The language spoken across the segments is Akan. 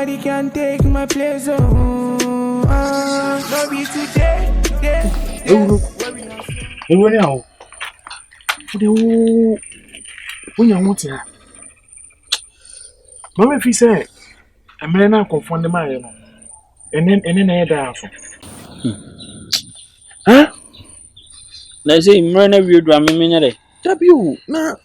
Nobody can take my place. No be today. Ewu ni awo. Ode wo wonya hotia. Mama fi say emre na confond ma ye no. Ene na ye da afo. Huh? Na say imre na wi do amenya de. Tabiu na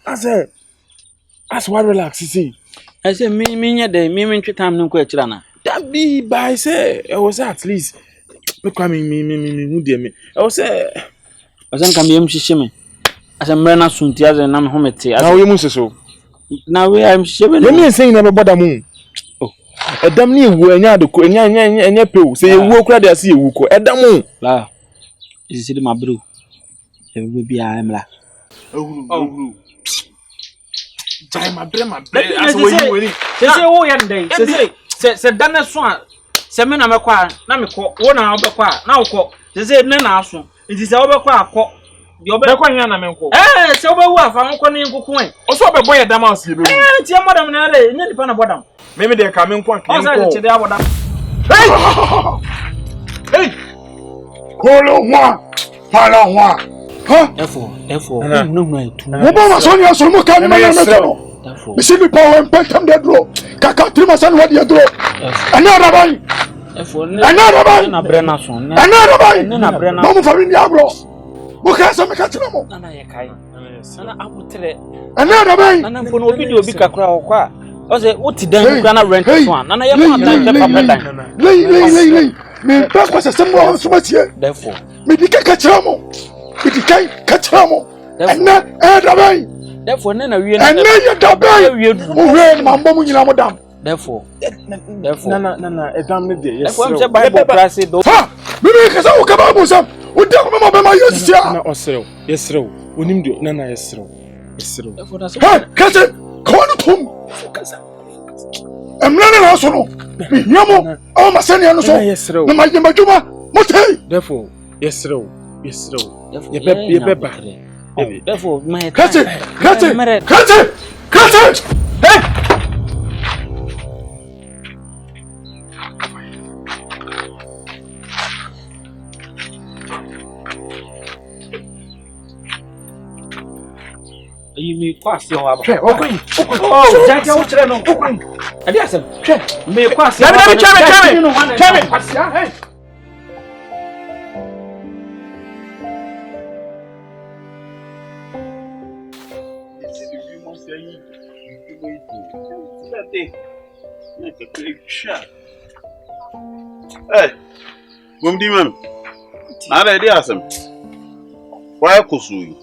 as what relax see. I say me de me ntwe time no kwa kira na. Tabi by say I was at least look at me who dey me. I was say asan kam yem hihye me. Asa mre na sunti azen na me homete. Na we mu seso. Na we am hihye me. Let me say na be boda mu. Oh. Edam ni ewu anya adoko anya pew. Say ewu kura dey ase ewu ko. Edam. La. Isi de mabru. Ewu bi a emla. Ohuru. Jai my bre as we say wo ye ndey say dana so a say me na mekwa na mekọ wo na obekwa na wokọ say ne na aso nti say obekwa akọ de obekwa nya na menko say obewu afa nko ne nkoko en o so obebo ye dam as ye be tie modam na re nya dipa na bodam me de ka menko anke nko o say chede abodam hey kolo wa pala wa Therefore, no tu. Wo ma so ni aso mo kan ma na me. Bisi mi power impentem de dro. Kaka trima san wa de dro. Ana rabai. Ana rabai. Na brena so. Ana rabai. Na brena. Mo fa mi ni abro. Mo ka so me ka trima mo. Nana ye kai. Nana abutre. Ana rabai. Nana mpo no obi kakra okwa. O say oti dan kura na rent so an. Nana ye ma dan te papa dan. Lei. Me pa kwa se mo so ma tie. Therefore, me di ka trima mo. Idikai kachamo ena rabai therefore na wie na ena ye dabai o we mambo mu nyina mo dam therefore na edam ne de yes therefore am bible class do ha me ka sa o ka bible sam o de ko me be ma yesia na osrew yesrew onim de na yesrew therefore na so ha kache kono tum emna na so no me hiamo o ma sene no so na ma yema juma mo tai therefore yesrew ye beba. Therefore, my Catch it! Hey! You me kwasi o aba. Okun. Oh, jaja o kire no okun. Ade asem. Me kwasi. Chame. Kwasi, hey. Hey, Bumdi man. Nada idi asem. Why kusuyi?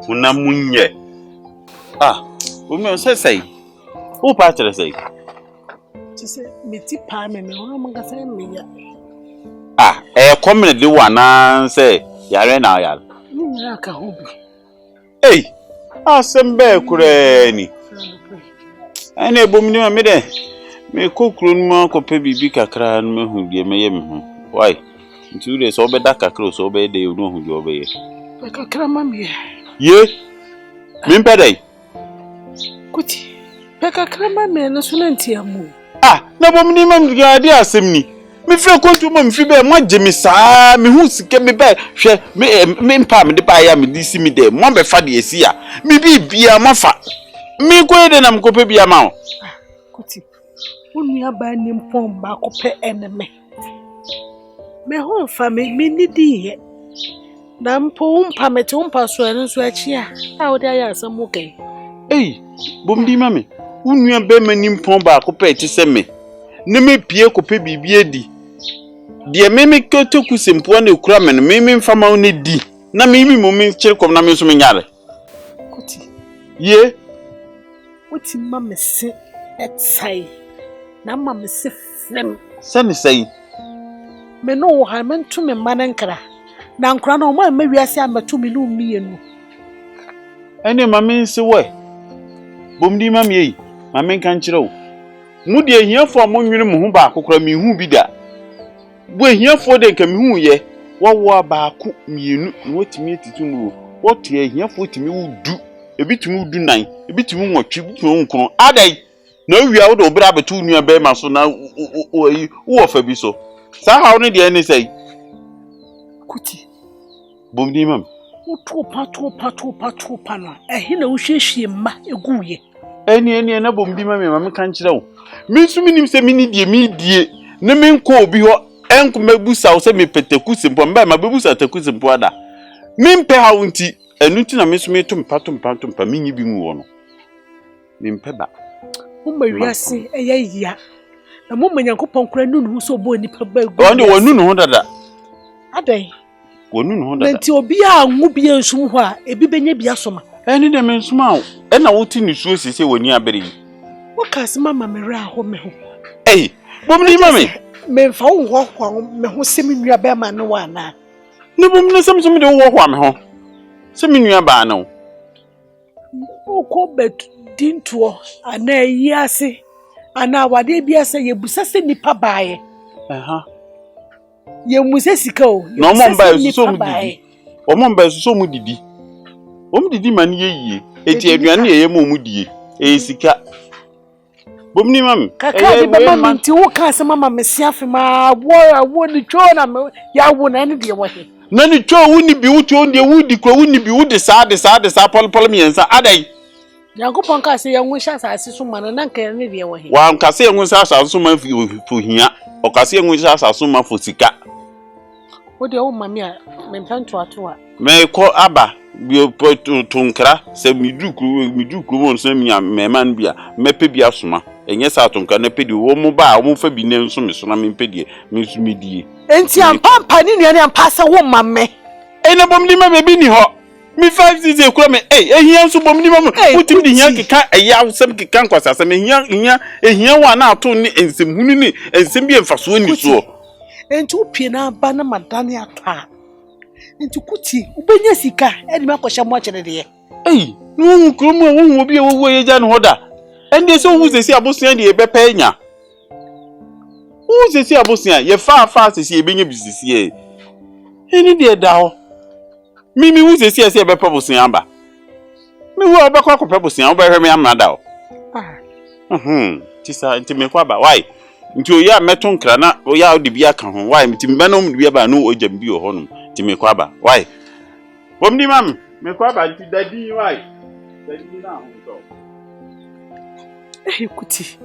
Una munye. Ah, Bumdi say. Who patre say? Just say me ti pa me ho manga say me ya. Ah, come di wana say yare na yare. Ni nyara ka ho bi. Hey, asem be kure ni. Ene Bumdi man me de. Me kokuru nma kope bibi kakra nma hu die meye me hu. Why? Ntu de so be da kakra so be de unu hu die obeye. Kakra mamie. Ye. Me mpedai. Kuti. Kakra mamie no so nanti amu. Ah, na Bumdi man gadi asem ni. Me fe kontu mo mfi be mo agye me saa me hu sike me be hwe me mpa me de ba ya me disi me de mo be fa de esi a me bibia mo fa me ko de na mkope bia ma o. Kuti. Unu aba ni mpom ba ko pe eneme. Me ho fa me ni di ye. Na mpo umpa me te umpa so en so achi a wo de aya asem wo kai. Eh, Bumdi mame. Unu aba ma ni mpom ba ko pe ti se me. Ne me pie ko pe bibie di. De me me kotoku sempo na ekura me no me mfa ma ne di. Na me mi mo me kire kom na me so me nyare. Kuti. Ye. Wuti mame se etsai. Na mama se frem. Sani say. Me no wo ha me ntu me mane nkra. Na nkra na o ma wiase amatu me no mienu. Ene mame nse we. Bumdi mame yi. Mame kan kire wo. Mu de ehiafo mo nwene mo ho ba akokora me hu bi da. Bo ehiafo de nka me hu ye. Wo ba ako mienu na wotimi etitu mu. Wo to ehiafo timi wudu. Ebi timi wudu nan. Ebi timi nwotwe, ebi timi nkron. Adai. No wi a wo do bra betu nua be ma so na wo fa bi so. Sa ha no de any say. Kuti. Bomdi mam. Wo topa na. Ehi na wo hwehwie ma eguye. Eni na bomdi mam ma me kan kire wo. Me su minim se mini die mi die. Ne me nko obi ho enko mabusa wo se me peteku simpo mba ma bebusa teku simpo ada. Me mpe ha wonti enu ti na me su me tumpa minyi bi mu wo no. Me mpe ba. Mumma wiase eya na mumma Nyankopɔn kora nunu so bo nipa ba gu. Onde wonu no ho dada. Adai. Wonu no ho dada. Nti obi a ngu bi ensum ho a ebi benya bi asoma. Eni de me nsuma wo. E na wo ti ni suo sese woni abere yi. Wo kas mama me ra ho me ho. Eh, bomni mami. Me mfa wo ho me ho se me nua ba ma no wa na. Ne bomni sem de wo ho me ho. Se me nua ba na wo. Wo ko bet dinto ana yi ase ana wade bi ase ye busase nipa baaye ye muze sika o no mo mba so mu didi o mo mba so mu didi o mu didi man ye yie eti aduane ye mo mu die e sika bomni mam kaka di baba minti wo ka ase mama mesi afi ma wo ni cho na ya wo na ne de wo he na ni cho wo ni bi wo cho de wo di kro wo ni bi wo de sa pol mi ensa adai Nyankopɔn ka se yenwu hya asase so ma na nka ne de wo he wa nka se yenwu hya asase so ma fo hia o ka se yenwu hya asase so ma fo sika wo de wo mami a me mpanto ato a me ko aba bi tunkra se midukru won so mi me man bia me pe bia soma enye sa tunka na pe di wo mu ba wo fa bi ne nso me so na me pe die me so me die enti ampa ni nua ne ampa sa wo mamme ena bomdi ma bi ni ho mi 5 dize kura me ehia nso bomdi ma mutim di hia keka eya sem keka nkwasa sem ehia wa na ato ni ensem hunu ni ensem bi emfaso ni so enti upie na ba na madane ata enti kuti ubenya sika edi makosha mo akere de no kromo wo obi wo ye ja no hoda ende so hu sesi abosia de ebepa enya hu sesi abosia ye fa sesi ebenya bisisi eni de da ho mimi hu sesi ebepa bosia amba mi hu obekwa ko pebusia obehwe me amrada o tisa nti me kwa ba why nti oya meto nkra na oya odi bia ka ho why nti me no mu bia ba no ojam bi o honum nti me kwa ba why bomdi mam me kwa ba nti dadi why dadi na ho to kuti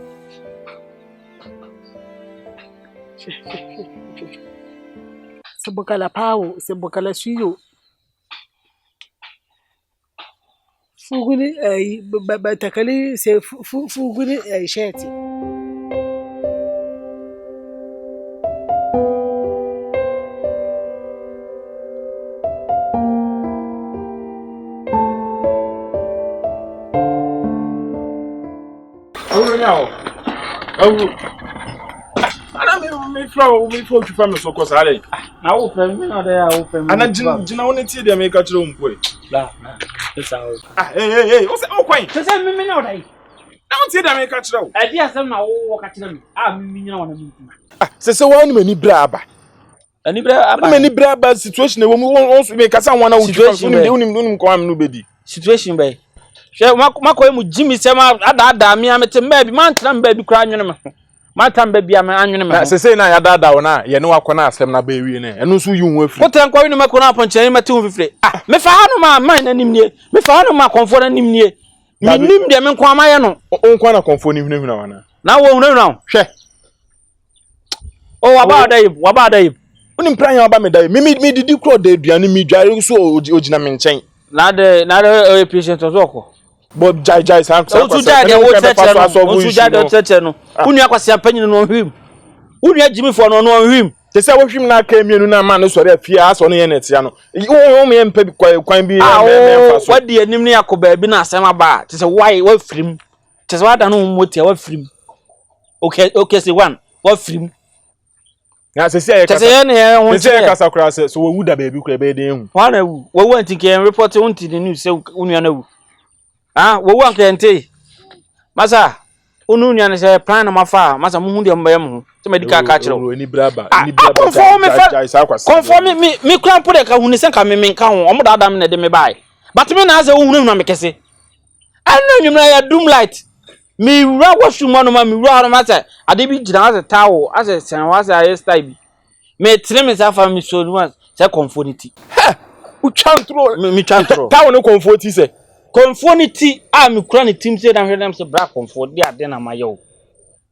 sebokala pawo sebokala suyo fuguni batakali se fuguni sheti me flow to family so cause ale na wo fam me na da wo fam ana jina woni ti de me ka kire umpo la esa wo o se o kwan se me na da yi na won ti de me ka kire wo e dia asem na wo ka kire me me nyina wona me se won mani bra aba mani bra aba situation e wo mu won so me ka sa wona wo situation de unim ko am no bedi situation bai hwe makoy mu jimi sema ada me amete mba bi man tram ba bi kra nwene me matam ba bi am anwene me se na ya da wona ye ne wakọ na asem na ba ewie ne eno so yu hu afiri potan kwa wi no makọ na ponche mate hu fifire me fa hanu ma man na nimnie me fa hanu ma konfo na nimnie nim de me nko amaye no onko na konfo ni hunahuna wana na wo hunahuna hwe o waba da yi unim plan ya waba me da mi didi kro da aduane mi dware so ogina me nchen na de patient ozoko bo jai san so tu jai de wo tete no unu akwase apanyin no hwim unu agimi fo no hwim te se wo hwim na aka mienu na ma no sore afia aso no ye net ya no wo me mpa kwan bi me fa so wadi anim ne yakoba bi na asem aba te se why wa frim te se wada no moti wa frim okay say one wa frim na se se te se ye ne ho se kasa kura se so wo wuda ba bi kura be den hu wa na wu wo wanti ke report unti the news se unu ya na wu wo wan kente masa unu nya ne se plan na mafa masa mu hu de mba yam ho te medika ka kire ni braba conform me kran po de ka hu ne se ka me ka ho omo da adam na de me bai but me na se hu hu na me kese anu nwum na ya doom light Me wura washroom no ma me wura no ma say ade bi gina as tawo as sen was aye style bi. Me tre me sa fa me so no say conformity. U chantro. Me chantro. Tawo no comforti say. Conformity a me kura ne team say dan hwedam say bra comfort dey ade na maye o.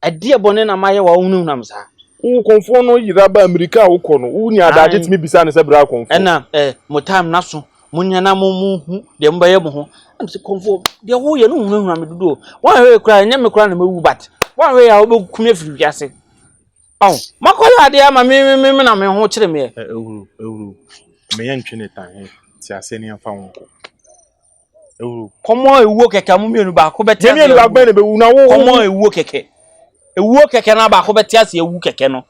Ade e bone na maye wa unu nam sa. U comfort no yira ba America wo ko no. U ni adaje timi bisa ne say bra comfort. Na mo time na so munya na mo hu de mbaye mo ho. Am say comfort de wo ye no hu me dudu. Wan we kura nya me kura na mewu bat. Wan we ya wo kume firi wiase. Oh, makola ade ama me na me ho kire me. Ewuru. Me yan twene tan ti ase ne afa wonko. Ewuru. Komo ewo keke mu mienu ba ko beti ase. Me ba gbe ne be wu na wo. Komo ewo keke. Ewo keke na ba ko beti ase ewu keke no.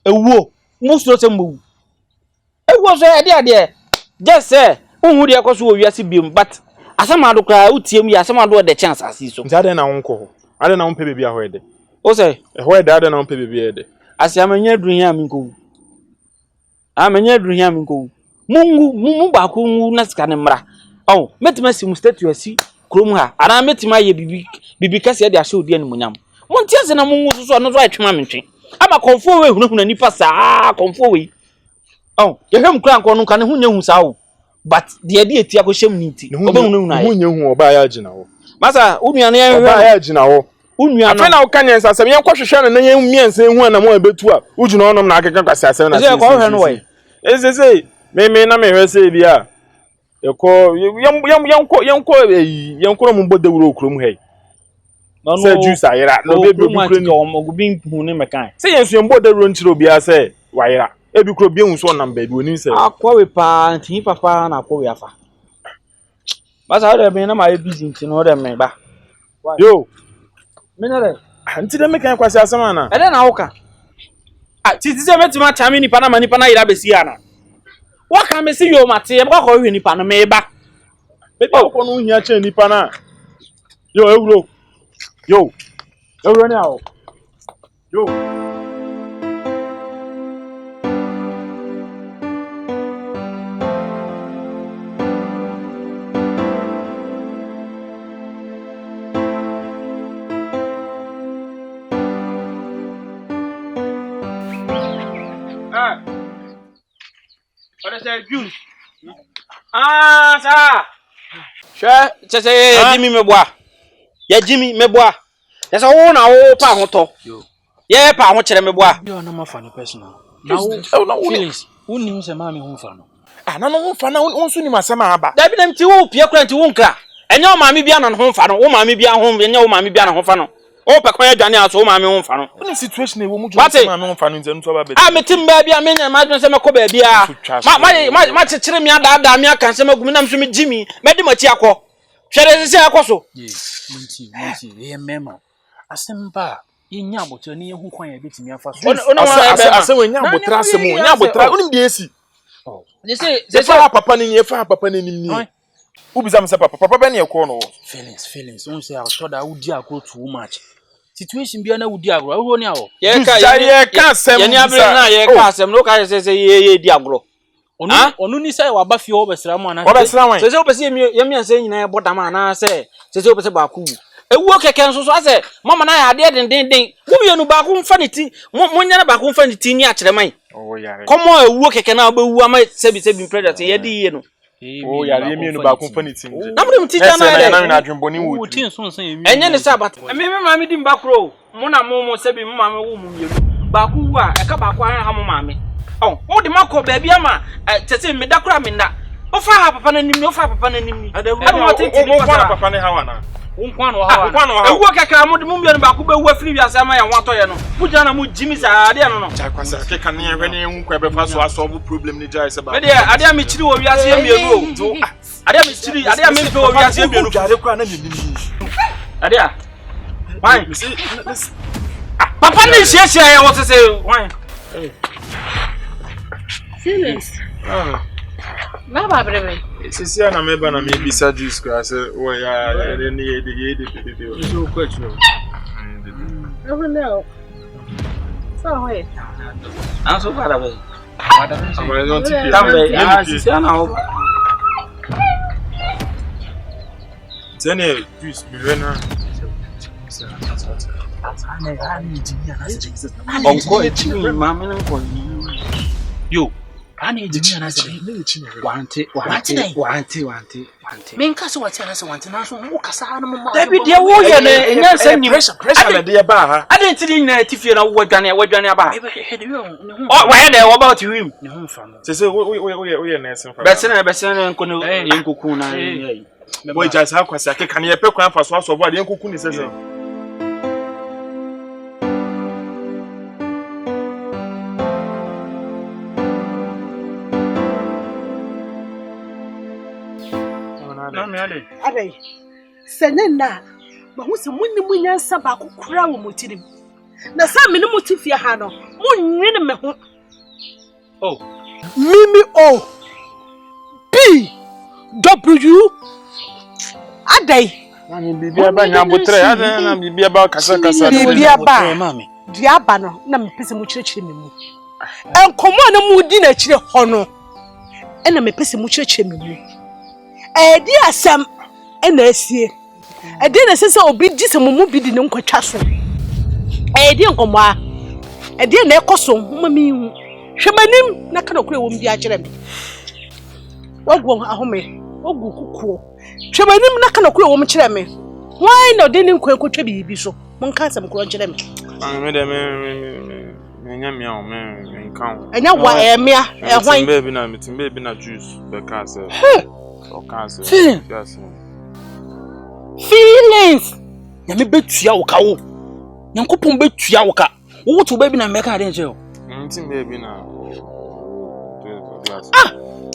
Ewo, muso se mbu. Ewo so ade. Just say, unhu de akoso wo wiase biem but asama do kra utiem ya asama do de chance asiso. Nti ade na wonko ho. Ade na wonpe bebi aho ede. O say, ho ede ade na wonpe bebi ede. Asiamanya dunya aminko. Amanya dunya aminko. Mungu ba ko ngu na sika ne mra. Oh, metima si mu statue asi krom ha. Ara metima ye bibi kase de ahye odi animunyam. Monti ase na mungu so no so atwema mentwe. Ama konfo we hunahuna nipa saa konfo we. Oh, ye hwem kra nko no kan hu nyehu saa o. But de de eti akohyem ni nti. Obehunahuna hu nyehu oba ya agina wo. Masa unuane ye oba ya agina wo. Unuane afa na wo kan yensa asem yen kwahwehwe na yen miense hu na mo abetu a ugina onom na akeka kwase asem na se ko hwe no we. Eze me na me hwe se bia yeko yenko mo bodewuro okrom hei no se juice ayira no be bi kro ni ogubin hu ne mekan se yenso yen bodewuro nchiro bia se wayira ebi kro bi hu so nam ba bi oni se akwawe pa ntin papa na akwawe afa basa de be na ma busy ntin no de me ba yo me na de anti de mekan kwase asema na ede na woka ti se metima chami ni pana mani pana ira besi ana waka me si yo mate e kwa ko hwe nipa no me ba be ko no hia che nipa na yo ewuro ni awo yo What is that juice? Sir. Sure, just say Jimmy meboa. Ya Jimmy meboa. That's all na o pa ho to. Ye pa ho kire meboa. You are not funny personal. Now, Phyllis, who knew some mammy home for no? Na no ho fa na won so ni masema aba. Da bi dem ti wo pie kura nti wo nkra. Enye o maami bia na ho fa no, wo maami bia ho, enye o maami bia na ho fa no. O pe kon adwane aso o maami ho fa no. What situation e wo mu jo maami ho fa no nze nto ba be. Metim ba bia menya ma dwen se mekọ ba bia. Ma chechire mi ada mi aka se magumi na mso me Jimmy, medi machi akọ. Hwere se akọ so. Monty, e memo. Asemba, yinya botre ni hu kwan ya betimi afa so. Ase we nya botra asem o, nya botra, onim de esi. Oh. They say papa ni ye fa papa ni ni. Ubiza me se papa be na ye ko no. Feelings, on say I thought that would dia go too much. Situation bia na wudi agro, wo ni awo. Ye ka asem. Ye ni abere na ye ka asem, no ka say ye di agro. Onu ni say wa ba fie wo besra mu ana. Wo besra wan. Say obese ye mi anse nyina ye bodam ana say obese ba ku. Ewo keke nso so ase mama na ya ade den wo bienu ba ko mfa ne ti mo nya na ba ko mfa ne ti ni a kire man. Oh yare. Komo ewo keke na ba wu ama sebi predator ye di ye no. Oh yare ye mienu ba ko mfa ne ti. Na mo ti ta na na na adwemboni wo. Wo ti nso nsan ye mi. Enye ne sabat. Me ma me di mba kro. Mo na mo sebi mo ma me wo mu mienu. Ba ku wu a e ka ba ko ha mo ma me. Oh, wo di makọ ba bia ma tese me da kura me nda. O fa ha papa na nim ni, o fa papa na nim ni. Ade wo titi ni papa ne hawa na. Unkwan wo hawa. Ewo kekra mo de mo mbia no ba ko be wu afiri wiase ma ya wato ye no. Mu jana na mo Jimmy sa ade no no. Ja kwasa ke kan ne hwe ne hu kwa be fa so asolve problem ni jai se ba. Me de ade a me chiri wo wiase ye mienu o. Ade a me chiri, ade a me mpe wo wiase ye mienu. Jare kwa na nim. Ade a. Why? Papa ni hia ya wo tese why? Serious. Baba breve. Sisi na meba na me bisa juice kwa se wo ya ni ye de. So question. Never know. So wait. An so far away. Amore don tipi. Tambe, sisi na ho. Tene juice bi na. Yo, I need to wante. Men kasa wate na se wante na so mo kasa na mo. David ye wo ye ne nya se ni pressure na de ba ha. Ade ntiri nyina tifie na wo dwane aba. Oh, why dey what about him? Ne ho fa no. Say we na esen fa. Be se na nko no yenkuku na ye. Boy just ha kwasa ke kan ye pe kwan fa so bo ade yenkuku ni sese. Adai. Senena. Ma hu se munni munyansa ba kokura wo motirim. Na sa me ne motifia ha no. Munnwene me ho. Oh. Mimi O. B. W. Adai. Mami bibia ba nyambotre. Adai na bibia ba kasa. Bibia ba. Mami. Diaba no na me pese mu kyerɛkyerɛ me mu. Enkomo na mu di na kyerɛ ho no. Ena me pese mu kyerɛkyerɛ me mu. Edi asam ena asie. Edi na sese obi di se mumu bi di ne nkwatwa so. Edi nkomo a. Edi na ekoso mami hu. Hwemanim na kana kure wom bi a kyerɛ me. Ogwo ahome, ogwu kukuo. Hwemanim na kana kure wom kyerɛ me. Why no de ne nkwa ekotwa bibi so. Monka asam kuro kyerɛ me. Me de me nya mia o me nkan. Enya wa emia ehwan. Metim be na juice be ka say. Feelings. Ya me betua wo ka wo. Nyankopon betua wo ka. Wo to baby na me ka den je o. Metim baby na.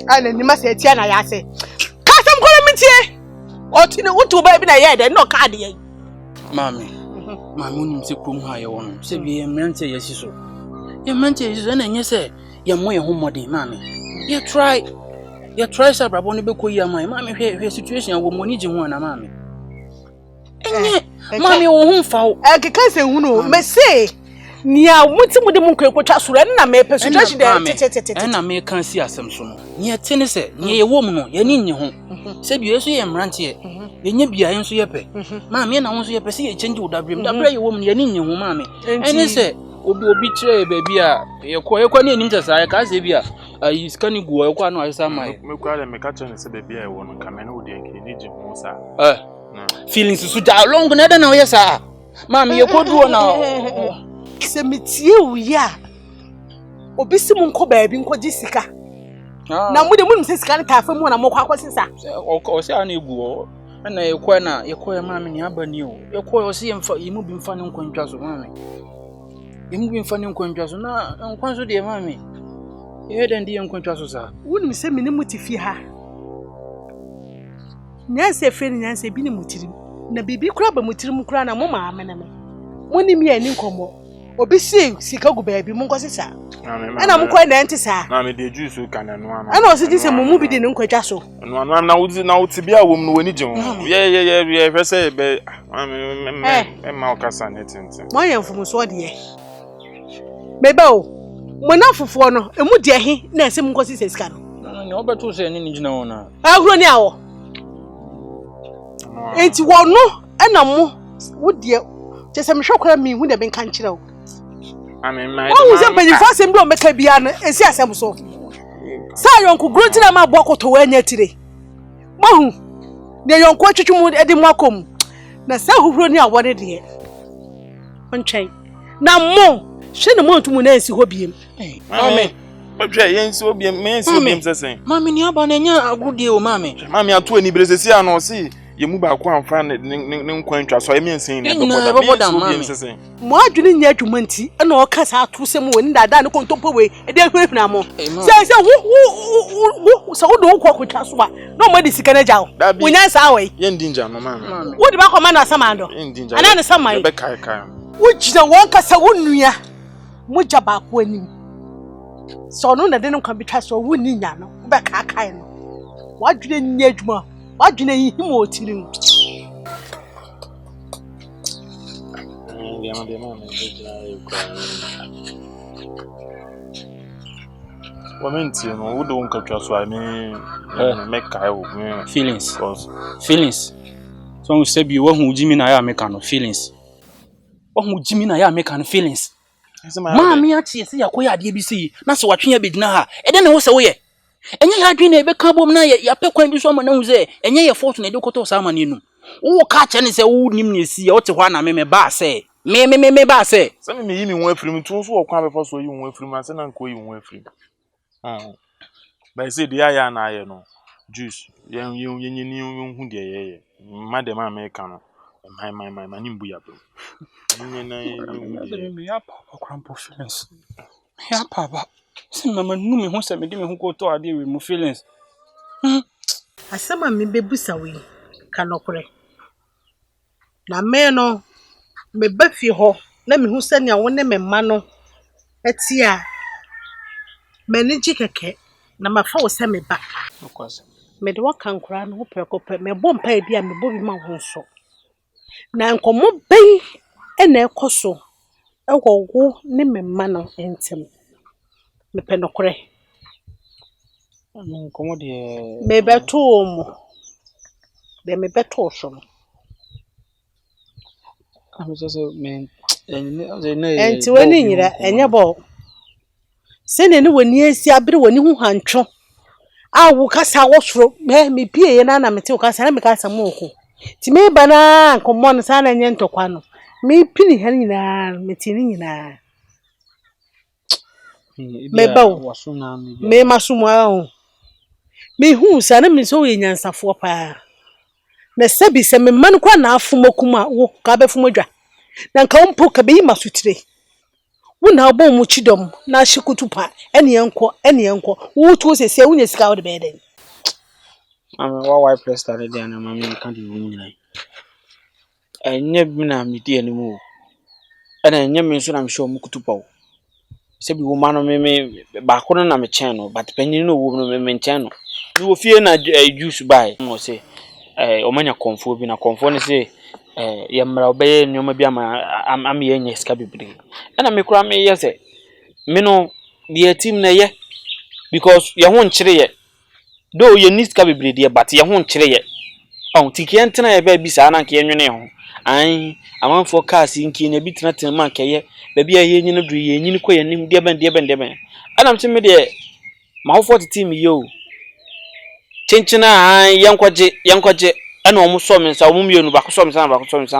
Ana ni ma se tia na ya se. Ka sam ko mentie. O ti ne wo to baby na ye de no ka de ye. Mami unim se krom ha ye wo no. Se bi ye mrante ye siso. Ye mrante ye siso na nye se ye mo ye ho modern mami. Ye try sa brabo ne be koyi amai mami hwe situation ya wo mo ni je ho na mami mami wo hu fa o ke kan se hu no me say nia muti mu de mu kwekotwa soro na me pe situation de na me kan si asem so no nia te ne se nia ye wo mu no ye ni nye ho se bi yeso ye mrante ye nya bia ye so ye pe mami na ho so ye pe se ye change wo dabrem ye wo mu ye ni nye ho mami ene se obi tire baby a ye kwa ni enim tsa ya ka se bi a ayi skani guo kwa no ayesa mai me kwa le me ka tene se baby a wo no ka me no de nke ni je ho sa feelings su da long na da na ye sa mami ye koduo na se metie wuya obi si mu nko baabi nko ji sika na mu de mu se sika na tafa mu na mo kwa kwasisa o se ana eguo na ye kwa mami ni abani o ye kwa o se ye mfa yimu bi mfa ne nkontwa so mami yimu bi mfa ne nkontwa so na nkwanso de mami ye den de nkontwa so sa wonu se me ne mutifie ha nyanse fe ni nyanse bi ni mutirim na bibi kura ba mutirim kura na mo ma amena me woni mi ani nkomo obi si sika gu baabi mo nkosisa ana mo kwa na enti sa na me de juice ka na no ama ana o se di se mumu bi di ne nkwatwa so no na wuti bia wom no wani je ho ye hwe se be ma okasa na tintin mo ye mfumu so de mebe o mo na fofo no emu de he na se mo nkosisa sika no na obeto se ni gina wona agro ni awo enti wono ana mo wo de tese me hwekora mi hu de ben kan kire o amemai wo se mpanyifo asem bi o meka bia no esi asem so sa yonku grunti na ma bo akoto wa anya tire mahu de yonku atwetwum edi mu akom na sa huhuro ni awore de ontwen na mo hwe ne mo ntumu na esi ho biem mami Mabje yensi obiem mensi obiem sesen mami ni aba na nya agudie o mami ato ani brezesi ano si yemu ba ko amfa ne nkwantwa so emensin ne boboda obiem sesen mo adwene nya adwuma nti na o kasa ato sem woni dada ne kontompo we e de hwehwena mo se wo so wo do kwakotwa so a na mo de sika na jawo wonya sa we ye ndinja no mami wo de ba ko ma na samando ana ne samai be kai kai wo jina won kasa wo nua mo jaba ko anim so no na de no kan bitwa so wo ni nya no be ka kai no wadwene nya adwuma wadwene him o tirim wamenti no wo do nkatwa so ani meka wo feelings so we say bi wo hu jimi na ya meka no feelings Ohu Jimmy na ya make an feelings. Mami ati ese yakoya ade bi sei na se watwe ya bedina ha. E de ne wo se wo ye. Enye ya adwe na ebe ka bom na ya pe kwan bi so ma na hu se enye ye fortune na de koto sa ma ne nu. Wo ka che ne se wo nim na esi ye wo te ho na me ba se. Me ba se. Se me yi mi won afirim tu so wo kwa be fa so yi won afirim ase na nko yi won afirim. Ba se de ya na aye no. Juice yen hu de ye. Madam America no. My name buya bro. Me ya papa crampo feelings. Ya papa. Si mama nu me ho se me de me ho ko to ade we mu feelings. Asama me bebusa we kanokore. Na me no me ba fi ho na me hu se ne wo ne me ma no ati a me ni jikeke na mafa wo se me ba. Okwase. Me de waka nkura no pekopɛ me bɔ mpa bi a me bɔ bi ma ho so. Na nkomo ben ena ekoso ewogo ne me ma no entem. Me penokore. Nkomo de Me beto mo. De me beto so no. I'm just me Enti wani nyira enye bo. Se ne wani esi abere wani hu hantwo. A wo kasa wo soro me pie ye na me te wo kasa na me kasa mo ko. Ti me ba na nkomo no sa na nye ntokwa no. Me pini ha nyina me ti ni nyina. Me ba wo me masumu a me hu sa na me so ye nyansafo pa. Na sabi se me man kwa na afumokuma wo ka be fumodwa. Na nka wompo ka be yi masutire. Wo na obo mu chidom na hikutupa ene enko wo tu sese wo nya sika wo de be den. Mama why press that dey na mama kan di wo nyina. Enye bi na me di animu o. Ena enye me so na me show mu kutupa o. Se bi wo ma no me ba ko na me chen no but panyin no wo no me chen no. Ni wo fie na juice buy. Mo say omanya konfo bi na konfo ne say ye mra obeye nyoma bi am ye nya sika bibiri. Ena me kura me ye say me no the team na ye because ye ho nchire ye. Do ye need sika bibiri de but ye ho nchire ye. Tiki entena ye ba bi sa na nke ye nwene ho. An amanfo cars nki na bi tena man keye ba bi ye nyine duru ye nyine ko ye nim de ben. Ena mche me de ma ho 40 team yo. Chenchina yankwaje ena omo so me nsa omo mienu ba ko so me nsa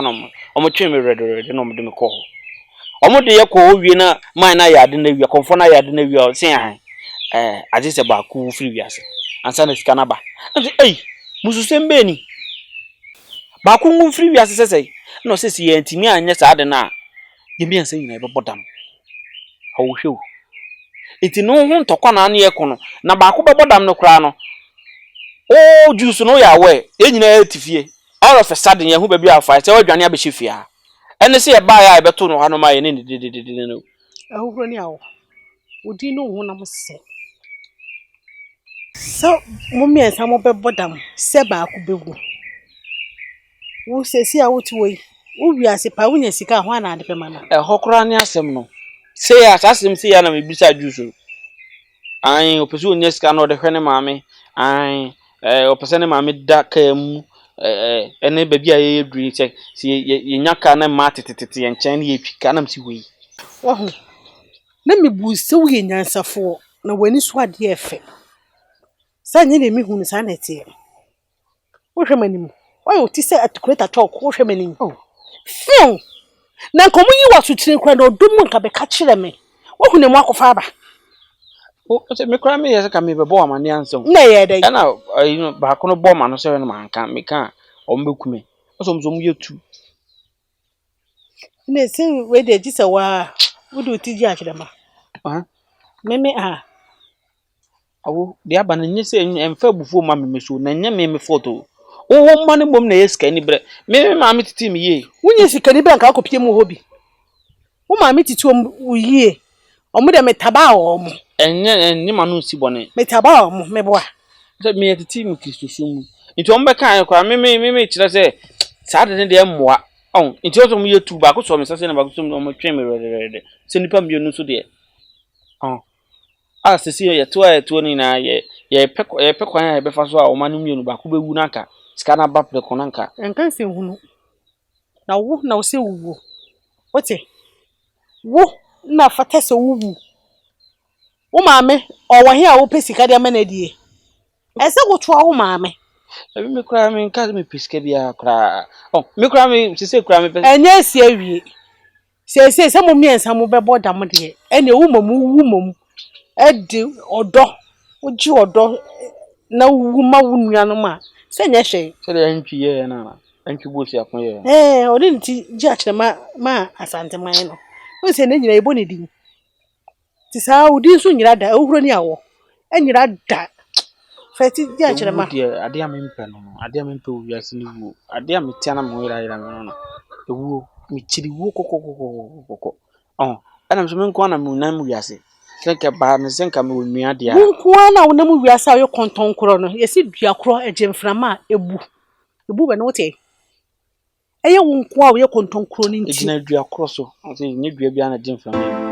na omo twe me red na omo de me ko. Omo de ye ko wie na man na ya de na wie konfo na ya de na wie o sen han aje se ba ku free wiase ansa na sika na ba. Musu sembe ni ba ku ngum free wiase sesei no sesi ye ntimi anya sa de na ye mi ansa nyina e be bodam ha wo hwe o enti no ho ntokwa na ye ko no na ba ku be bodam no kra no o juice no ya we e nyina etifie all of a sudden ye hu ba bi afa se wadwane abehye fia ene se ye ba ya e beto no ha no ma ye ne no Ahuro ni awo. Odi no hu na mo se. So mummy ensa mo be bodam se ba ku bewu. Wo sesi a wotu we. Wo wiase pa wonya sika ho na ade pe ma na. Hokora ni asem no se ya asem se ya na me bisa juice ai opesu onya sika no de hwene maame ai opese ne maame da kam ene ba bia ye duri se ye nyaka na ma tetete ye nchen ye twika na msi we Wo ho. Na me bu se wo ye nyansafo na wani so ade efe. Sa nye na mi hu sa na tie. Wo hwe manim. Wo ti se articulate talk wo hwe manim. Fion. Na nkomo yi wa sutire kra na odum nka be ka kire me. Wo hu ne mu akofa ba. o se me kra me ye ka me be bo amane anso Na ye dey. na ba ko no bo ma no se no man kan me kan o mbekume so mu yetu Na se we dey ji se wa wo do ti ji akire ma. Meme awo de aba na nye se emfa bufuo ma me so na nye me photo wo ma ne bom na yeska ni bre me ma me titi me ye wunye sika ni banka akopie mu hobi wo ma me titi o yie omo de metaba o mo enye ma no si bone metaba o mo meboa se me titi me kristosumu nti o mbeka an kwa me kire se sa de de emmoa nti o so mu yetu ba ko so me sase na ba ko so mo twen me rede se nipa mbio no so de sisi ye to ni na ye pekwan ya be fa so a o manu mienu ba ko bewu naka sika na ba pre konanka enka se hunu na wo se wuwo What? Wo na fata se wuwu. Wo maame owo he a wo pesika de amanadie. Ese wo toa wo maame. Ebi me kura me nka me pesika bia kura. Oh, me kura me se kura me pesika. Enye si awie. Se mo miensa mo bebo dam de. Ene wu mom. Edi odo. Oji odo na wu ma wu nuanu ma. Se nya hwe. Se de ntwi ye na. Ntwi bosi akon ye. Odi nti ji akire ma asante man no. Wo se na nyina ebo ne din. Ti sa odi nso nyira da ehuro ni awo. Anyira da. Feti ji akire ma. Ade amempe no. Ade amempe wo wiase ni wu. Ade ametia na mo ira me no. Ewu mi chiri wu kokokokoko. Oh, ana mso men ko na mu nan mu wiase. Senka ba me senka me onua dia. Nko na wo na mu wiase ayo konton kro no. Yesi dua kro ejemframa ebu. Ebu be no wote. Eye wo nko a wo ye konton kro ni nti. Ejina dua kro so. Ose nye dua bia na jemframa.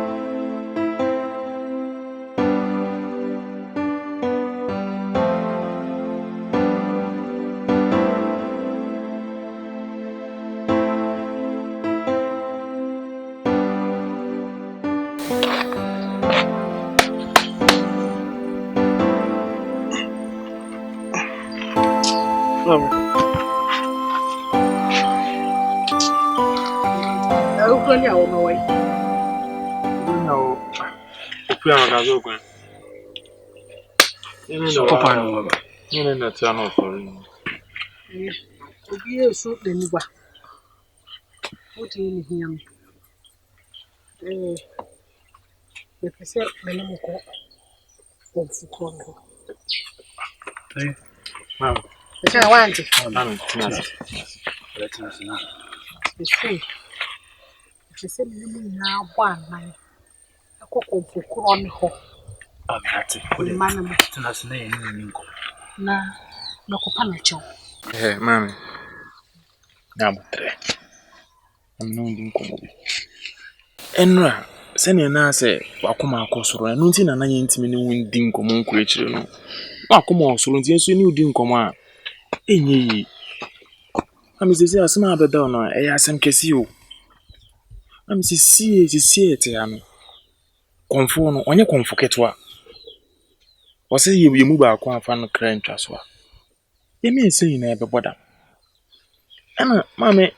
Ukronia wo mawai. No. Opia na gazo kwen. Papa no. Ni na tia no sorry. Obi esu de niwa. Oti ni hiam. Me pese me no ko. Onfukro no. Mama. Esa wanti. Mama, tina. Esi. Ese me mu na agba nan. Akoko onfukro ni ho. Amati. Mana Tina sina ye ni nko. na nakupa na cho. Mami. Na mutre. Amno ndi nkomo bi. Enra, sene na ase wakoma akosoro. Enu nti na nanye ntimi ne wundi nkomo nko ekire no. Wakoma osoro nti enso ni udi nkomo a enye yi. Amizezi asema abeda no eya asem kesi o. Amisi ete ya no. Konfo no onye konfo ketwa. Wose yemu ba akwa afa no kra ntwa so a. Yemi ense na ebe boda. Ana mame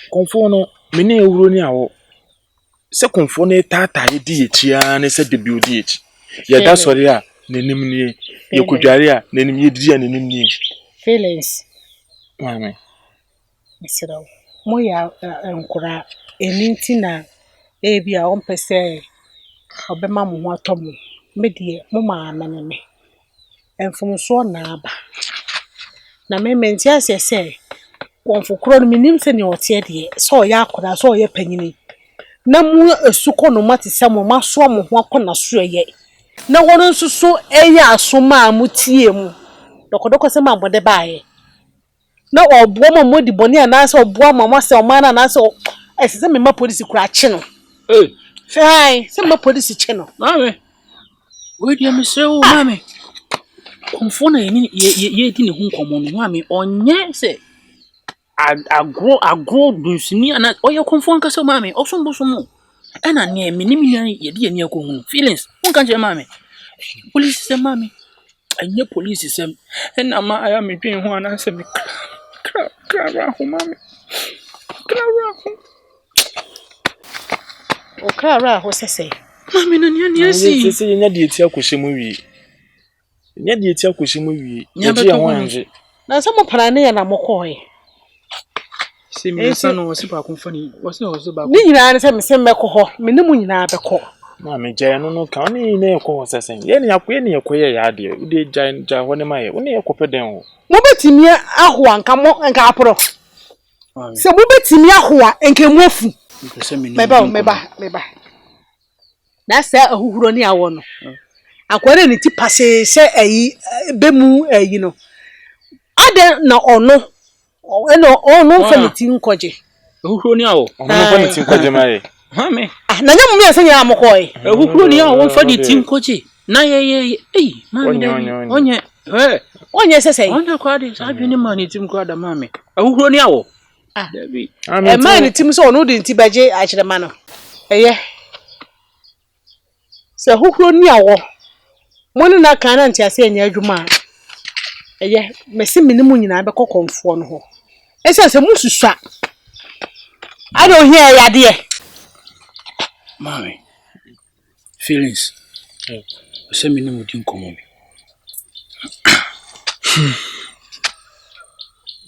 konfo no me na ewuro ni awo. Se konfo no tata ye di echia ne se debi di echi. Ye da sori a nenim nie. Ye kodware a nenim ye didi a nenim nie. Feelings. Mame. Misirawo. Mo ya nkura eninti na ebi a ompese obema mo ho atomo. Me de mo ma me. Enfumso na aba. Na me menti asese konfokro no minim se ne ote de so ya akura so ya panyini. Na mu esuko no mate se mo maso mo ho akona so ye. Na wono nsuso eya asoma amutie mu. Dokodoko se ma bode baaye. Na obuo mo modi boni anase obuo mama se o mana anase se me ma police kura chi no. Fai, se ma police chi no. Mame. We dia me se o mame. Konfo na ye di ne hu nkomo no mame onye se agro dunsini ana oye konfo nka se mame osomboso mu. Ena ne minim ye di ani akohu feelings. Wonka je mame. Police se mame. Anye police se ena ma aya me dwen ho anase me kra ho mame. Kra ho. O kra ho sese. Mame na ni asi. Sese nya di eti akohye mu wi. Nya di eti akohye mu wi. Ye je ho anje. Na so mo parane ya na mokoe. Se mi sanu wo sipa konfo ni wo se wo so ba. Ni nyina ne se me se meko ho. Me ne mu nyina beko. Mame je no kan ni na ekọ sese. Ye ni akoye ni ekoye ya de. U de ja ho ne maye. Wo ne ekopeden ho. Mo betimi aho anka mo nka aporo. Se mo betimi aho a enka mu afu. Meba. Na se ahuhuro ni awo no. Akware ni ti pase se ayi bemu ayi no. Ade na ono fa ni ti nkoje. Ahuhuro ni awo. Ono fa ni ti nkoje mai. Mame. Na nya mu ase nya amokoi. Ahuhuro ni awo fa ni ti nkoje. Na ye mame. Onye. Onye sese. Onye kwa de sa adwene ma ni ti nkoda mame. Ahuhuro ni awo. Dabi. E man ni tim so ono de nti baje a kire ma no. Eye. Se hohoro ni awo. Mo ne na kan na nti ase anya adwuma. Eye, mesi minimu nyina be kokonfo no ho. Ese se mususua. I don't hear ya dear. Mommy. Feelings. Say me no mudin komo bi.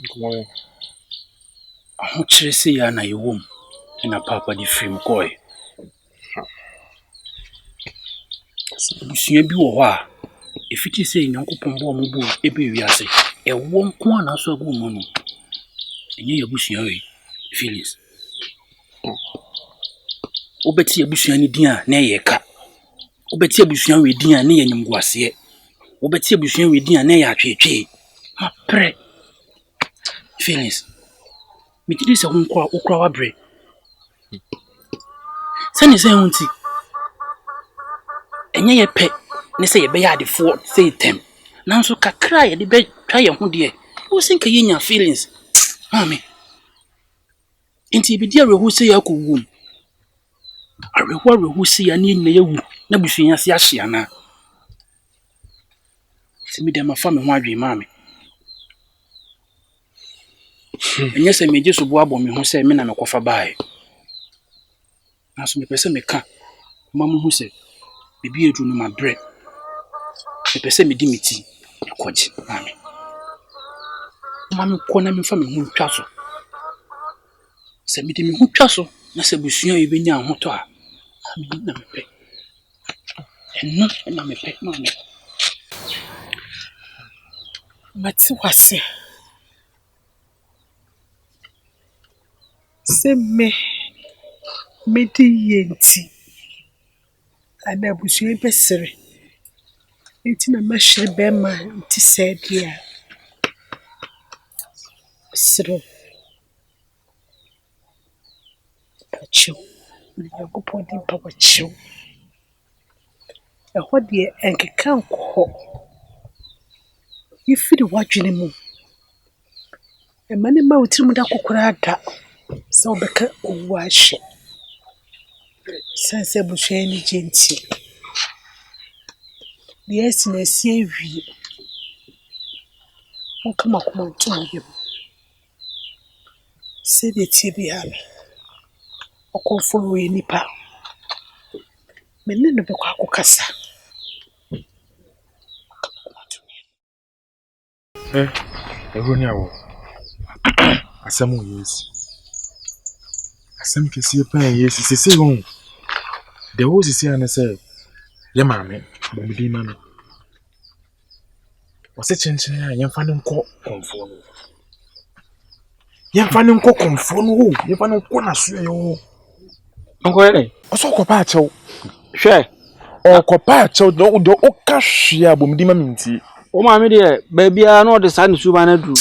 Komo. Aho kire se ya na yewom. Na papa di free mkoy. Busua bi wo ho a efiti se nyankopon bo mo bo ebe wiase. Ewo nko ana so agu mo no. Enye ya busua we. Feelings. Obeti abusua ni din a na ye ka. Obeti abusua we din a na ye nyimguase. Obeti abusua we din a na ye atwetwe. Ma pre. Feelings. Me tidi se honko a okra wa bre. Sani se hunti. Enye ye pe ne se ye be ya de fo se tem. Nanso kakra ye de be twa ye ho de. Wo sinka ye nya feelings. Mami. Inti bi dia rehu se ya ko wum. Rehu se ya ni ne yewu na busunya se ahia na. Se mi dem afa me ho adwe mami. Enye se meje so bo abo me ho se me na me kofa bae. Naso me pese me ka. Mamu hu se bibi edu no ma bre. Me pese me di meti. Ekoji mami. Mami ko na me fa me ho twa so. Se mi di me ho twa so na se busunya ye benya ho to a. Mami na me pe. Enno na me pe mami. Mati wase. Se me di yenti. Ana busua besere. Enti na mahire be ma nti se dia. Siro. Pacho. Ya gopo di pacho. Ho de enkeka nko. Ifiri wadwene mu. E mane ma wotiri da kokora ada. Se obeka owu ahye. Sanse busua ni genti. Yes na sie wi. On kama kuma ntumo yem. Se de tie bi ha. Okonfolo ye nipa. Menene be kwa akokasa. Ehoni awo. Asem yes. Asem kesi pa yes sisi won. The whole sisi an say ye maame bomdi ma no. Wose chenchen a yemfa ne nko konfo no. Yemfa ne nko konfo no. Yemfa ne nko na so ye wo. Onko ye? Oso kopa achew. Hwe. Okopa achew do o ka hwe a bomdi ma minti. O maame de ba bia na o de sa ne suba na duru.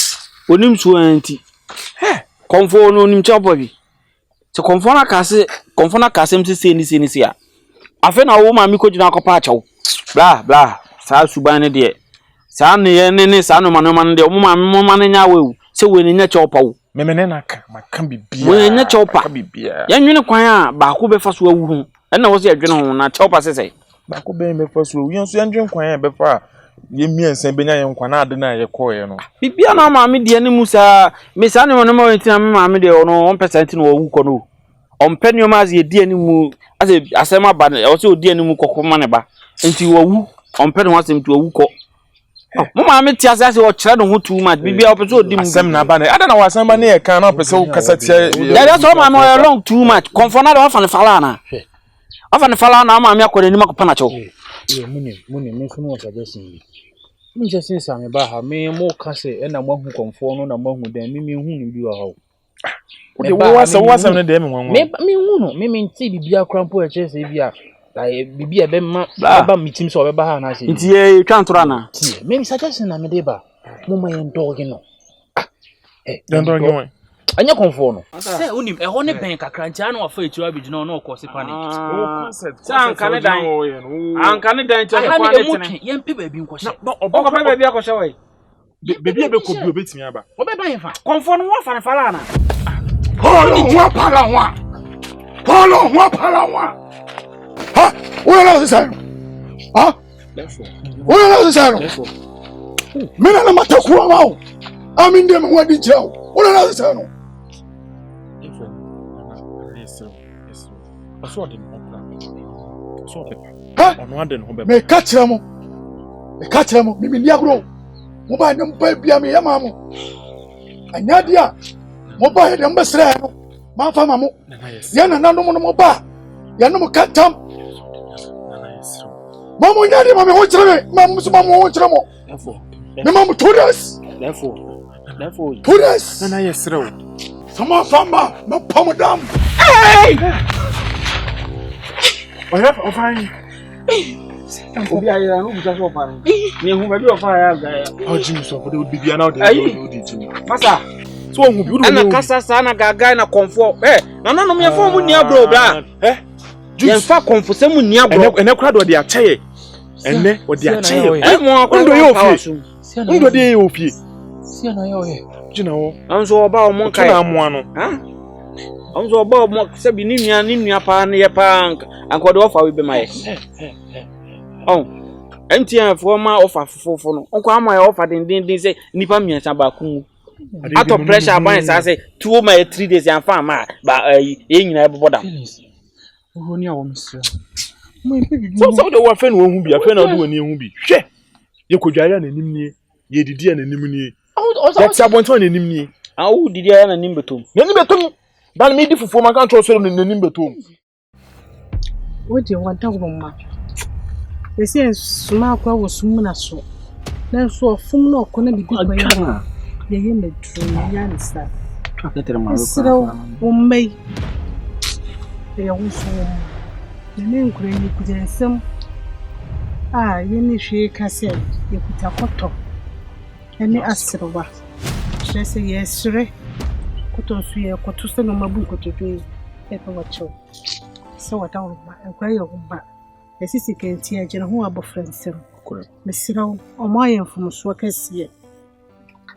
Onim su anti. Konfo no nim chopo bi. Se konfo na kase mse ni a. Afa na wo maame ko gina akopa achew. Bla sa suba ne de. Sa ne ye ne sa no mano de o maame nya wewu. Se we ne nya chopa wo. Memene na ka maka bibia. We nya chopa. Bibia. Ya nwene kwan a ba ko be fa so awu hu. Na wo se adwene ho na chopa sese. Ba ko be fa so awu. Yen so yandwen kwan a be fa ye miensen benya ye nkwa na ade na ye koye no. Bibia na maame de ne musa. Me sa ne mo no ntina me maame de no 1% no awu ko no. Ompe ne ma ze die ne mu ase asema ba o se odie ne mu kokoma ne ba. Enti wawu ompe ne wasem tu awu ko. Mo maame ti ase o kire no ho too much. Bibia o pese odi mu. Asem na ba ne. Ada na wasem ba ne ye kan na pese o kasa tie. That's all maame o long too much. Konfona de wafa ne fala na. Afa ne fala na maame akore ni makopa na cho. Muni me so no suggestion. Me just say me ba ha me mo ka se na mo hu konfo no na mo hu den me hu no bi wa ha. O de wasem ne de me nwanwa. Me hu no me nti bibia krampo e chese bia. Like bibia be ma ba mitim so be ba ha na se. Nti e twantora na. Me suggestion na me de ba. Mo ma yen dog no. Dog no. Anya konfo no. Say unim e ho ne ben kakra ntia na wafa echi abiji no na okosi panic. O concept. San kan dan. An kan dan che kwa ne tene. Yen pe ba bi nko hye. No oboko pe ba bi akọ hye we. Bebi e be ko bi obetimi aba. Wo be ba yen fa. Konfo no wa fa ne fala na. Holo palawa. Ha, wala sa sano. Ha? Wala sa sano. Mina na matakuwa wao. Aminde mwadi chao. Wala sa sano. Me kachiramo. Mimi ndiagro. Moba ne mpa bia me yama mo. Anyadia. Moba ye mbesra no. Manfa mamo. Yana nanu mo moba. Yana mo katam. Mamo nyadi mame ho chirame. Mamo so mamo ho chiramo. Me mamo todas. Therefore. Todas. Nana yesro. Sama famba no pomodam. Hey! Oya fine. Obi ayira no buta so fine. Me hu be of fire guy. Oh Jimmy so for the bibia now dey Jimmy. Masa. So hu bi ana kasa sa na gaga na comfort. Na no me fo mu nia bro bra. Yen fa comfort se mu nia bro. Ene kura do dey ache. Ene o dey ache. Mo akwa ndo ye ofie. Ndo dey ye ofie. Si na ye. Jina wo. Anzo oba o mon kai. Na amoa no. Anzo oba o mo se bi ni nua pa na ye pa anko de ofa we be ma ye. MTN for ma offer fofo no. Onko ama ya offer den say nipa miensa ba ku. Ato pressure ban say 2 my 3 days and farm ma ba nyina eboboda. Oho ni awo misra. So the wa fe no hu bi, afa na do wani hu bi. Hwe. Ye kodware na nim nie. Ye didi na nim nie. That's abonto na nim nie. Awu didi na nim betom. Na nim betom. Dan me di fofo man kan tro so na nim betom. What do you want to ma? They say suma kwa wo sumuna so. Na so fum no ko na bibi kwa ya. Ye me drum ya nsa. Siro wo mai. Ya wo so. Ne nkure ni kujensem. Ye ni hwe kase ye kuta koto. Ene asirwa. Jese ye sire. Koto su ye koto se no mabu koto dwe. E pa wacho. So wata wo ma nkure ye wo ba. Esisi kenti agye ho abofransem. Mesiraw omoye mfumso kasiye.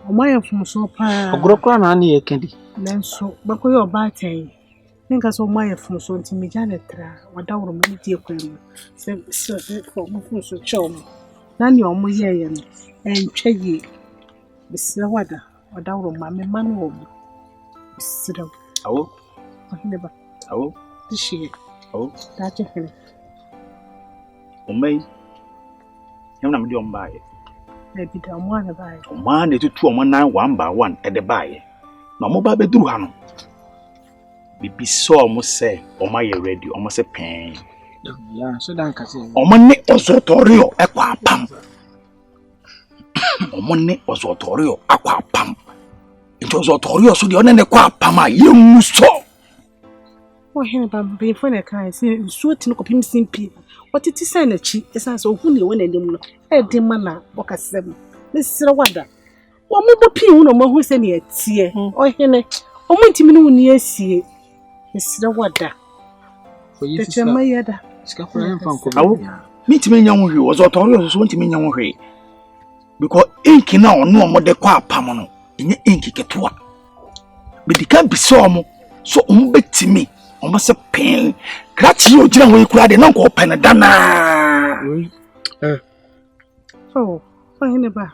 Omoye mfumso pa. Ogorokora na na ye kendi. Nanso bakoye obatai. Ninka so omoye mfumso ntimi jane tra. Wadawro mu die kwemu. Se for mfumso chom. Nani omoye ye no. Entwaye. Mesiraw wadawro ma me manu wo. Mesiraw. Awo. Neba. Awo. Tishi. Awo. Tache hele. Omei yamna mdi ombaye Na bida omwana baye omwana etutu omwana 1 by 1 ede baye na omoba beduru ha no bibi so mo se omaye ready omo se pen Ya so dan kase omone ozotorio ekwa apam omone ozotorio akwa apam nti ozotorio so de onene kwa apam a yemuso Ohe ba mbefo na kan se nsuo ti no kopim simpi otiti sai na chi esa so hu ne wona ndem no e de mana bokasem mesira wada wo mo bopi hu no mo hu se ne etie ohe ne o mo ntimi no ni asie mesira wada te chema yada ska for em fan ko awo mi ntimi nya ho hwe ozotorio so ntimi nya ho hwe because inki na ono omode kwa apam no enye inki ketua bedika biso mo so betimi omo se pen krachi ojira wo ikura de nanko pen dana ohe ne ba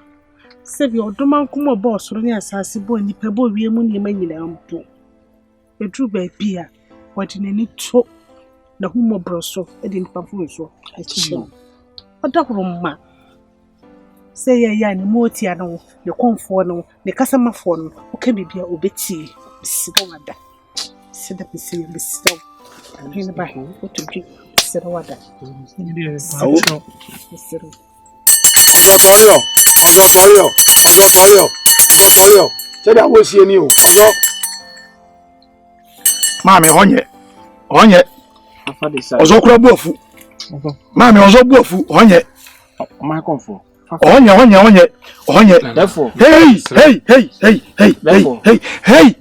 se bi odoma nkomo boss ro ni asase bo nipa bo wie mu ni manyina mpo edru ba bia wodi nani to na humo broso e de nipa fu so achi odakoro ma se ya ni moti ano ne konfo no ne kasamafo no o ka bibia obeti sido wada sida bisi ni ba o to bi sido wada Awo. sido Ozotorio. Sede awosie ni o. Ozo. Mami honye. Ozo kura buafu. Mami ozo buafu honye. my comfort. Honye. Therefore. Hey.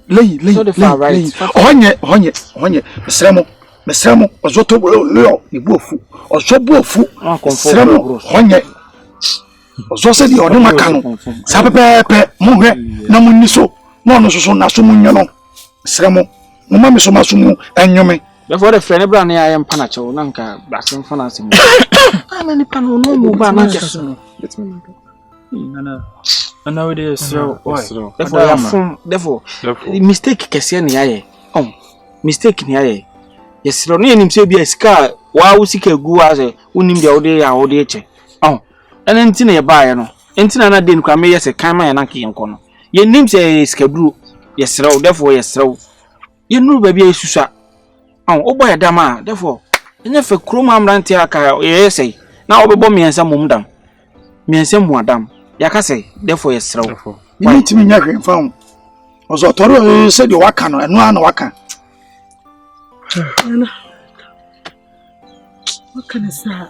Lay. So the far right. Honye. Mesremo. Ozo to lo ibuafu. Ozo buafu. Mesremo. Honye. Ozo se di odi makano. Sa pepe muhwe na muniso. No so na so munyo no. Mesremo. Mama me so masumu enyome. Therefore the friend brand I am panacho nanka blasim finance. I mean pano no mu ba na just no. And nowadays so why? Therefore mistake kese na yaye. Mistake ni yaye. Yesro no enim se bia sika wa usika gu ase unim dia ode ya ode eche. Ene ntina ye baaye no. Ntina na den kwa me yese kan ma ya na ke yenko no. Ye nim se sika duro yesro therefore yesro. Ye nuru ba bia yesusa. Oboy dama therefore enye fe kroma amrante aka ye sei na obebo miensa momdam. Miensa muadam. Yaka sei therefore yesro. Ni timi nya hwe mfa ho. Ozo toro se de waka no eno ana waka. Ana. Waka na sa.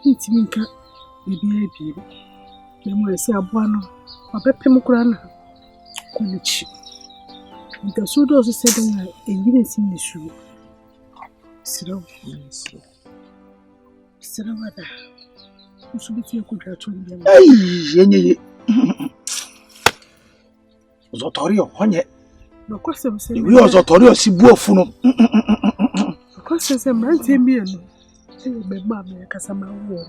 Ni timi nka bibi. Memo ese aboa no. Abepem kura na. Konichi. Nka sudo so sebe na engine sim ni shu. Siro wada. Usubiti ekudra tonde. Yenye. Ozotorio honye. No kwase se. Wi ozotorio si buofu no. Kwase se mante mi no. Be ma me kasa ma wo.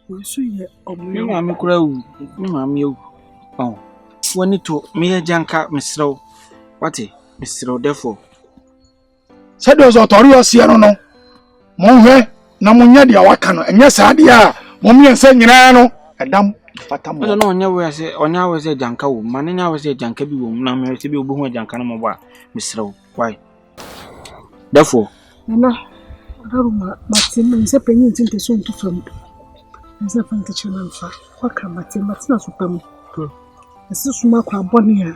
Wo su ye omuye. Ma me kura wu. Ma me wu. Wani to me janka misro. Wati misro therefore. Said ozotorio si no no. Mo hwe na munya dia waka no enye saade a momye nsa nyina no edam fatam no onya we se janka wo mane nya we se janka bi wo na me se bi obo janka no mo ba misrew why therefore na daruma matin nse penyin tinte so ntu fam nse fanta chana mfa waka matin na so pam nse suma kwa boni a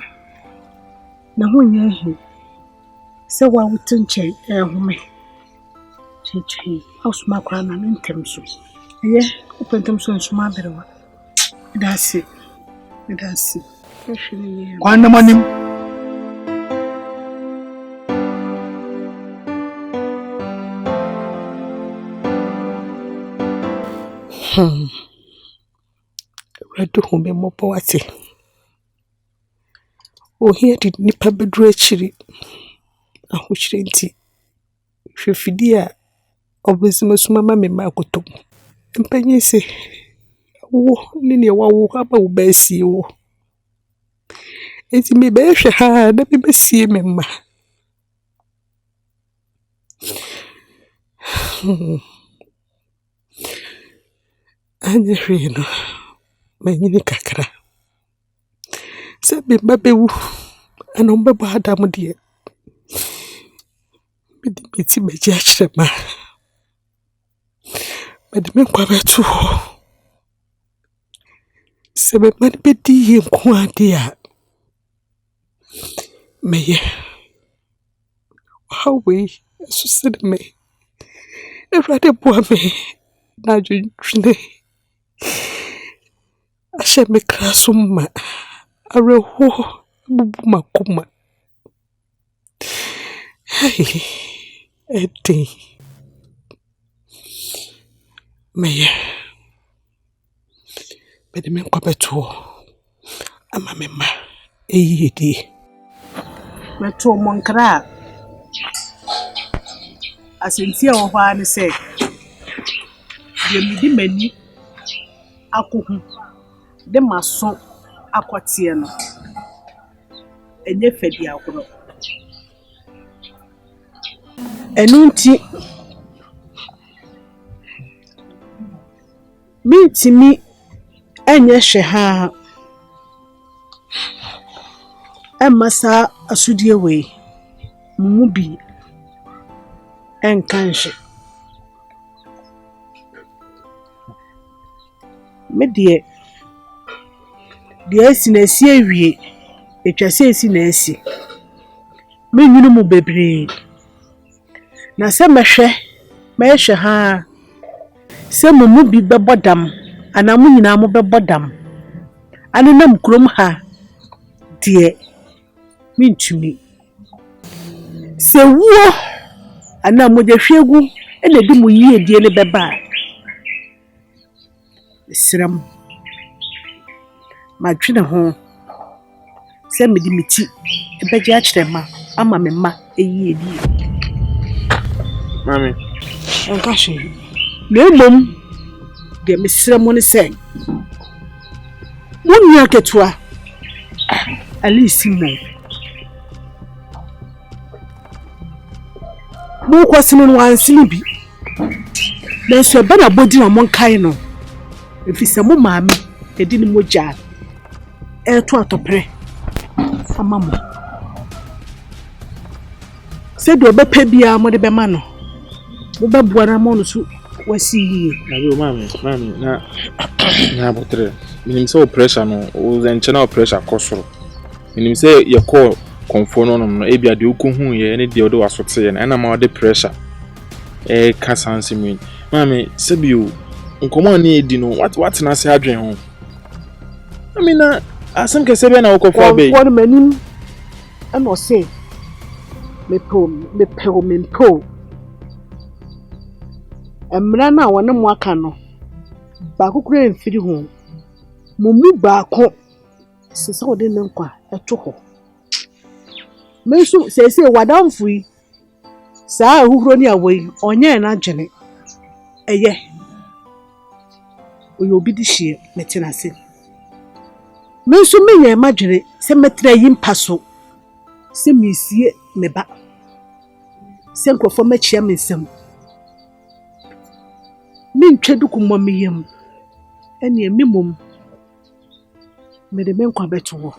na honya hi se wa wutinche ehome chichi house makwa na ntem so ye opentem so nsuma berewa that's it kwana manim redo home mopo wate o here did nipa bedru achiri ahochire nti hwefidi a obezima suma ma me makotom mpanyi se wo nini wa wo aba wo basie wo enti me be hwe ha na me basie me ma anya hwe no manyini kakra se be babewu ana mbebo adam de beti meji achirema me kwa betu sebe mani bedi yenko ade a meye hawe so sede me erade boa me na dwene ashe me krasuma areho bubu makoma hey eti meye bedi me kwa betu ama mema eyidi betu monkra asentia wo hwa ne se de midi mani akohu de maso akotie no enye fedi akoro enunti bitimi enye hwe ha emasa asudie we mu bi enkanhwe medie die si na si awie etwase esi na esi menwunu mu bebre na se mehwe ha se mu bi bebodam ana mu nyina mu bebodam ane nam krom ha die mintumi se wo ana mo de hwegu ene di mu yie die ne beba siram madwene ho sɛ mede me ti ɛbɛgye akyerɛ ma ama me ma ɛyi edi. Mami. Ɛnka hwee. Na mmom deɛ mesrɛ mo ne sɛ mo nua ketewa Alice mo. Mo kwasino no ansini bi. Na so eba na bodi na mo nkae no. Efisɛ mo maame edi ni mo gya. Ɛto atopre. Ama mo. Sɛ do obɛpɛ bia mo de bɛma no. Mo bɛboa na mo no so wasi yie. Ayo mami na botre. Minim sɛ pressure no, o zenchena pressure kosoro. Minim sɛ ye call konfo no no e bia de okohu ye ne de o de wasote ye na ma o de pressure. Ka sanse mi. Mami, sebio nkomo na edi no what na se adwen ho. Amina asem kese be na okofa be. Won manim and o say me po. Emra na wona mo aka no. Ba kokura mfiri ho. Mumu ba ko. Sese ode ne nkwa eto ho. Me so sese wadamfo yi. Saa ahuhuro ni awoi onye na agene. Eye. Oyo obi di hie metina se. Me so menye madwere se metra yi mpaso. Se misie me ba. Se nkrofo machia mensem. Min twedu kumma miyem. Ene emimom. Me de menkwa beto wo.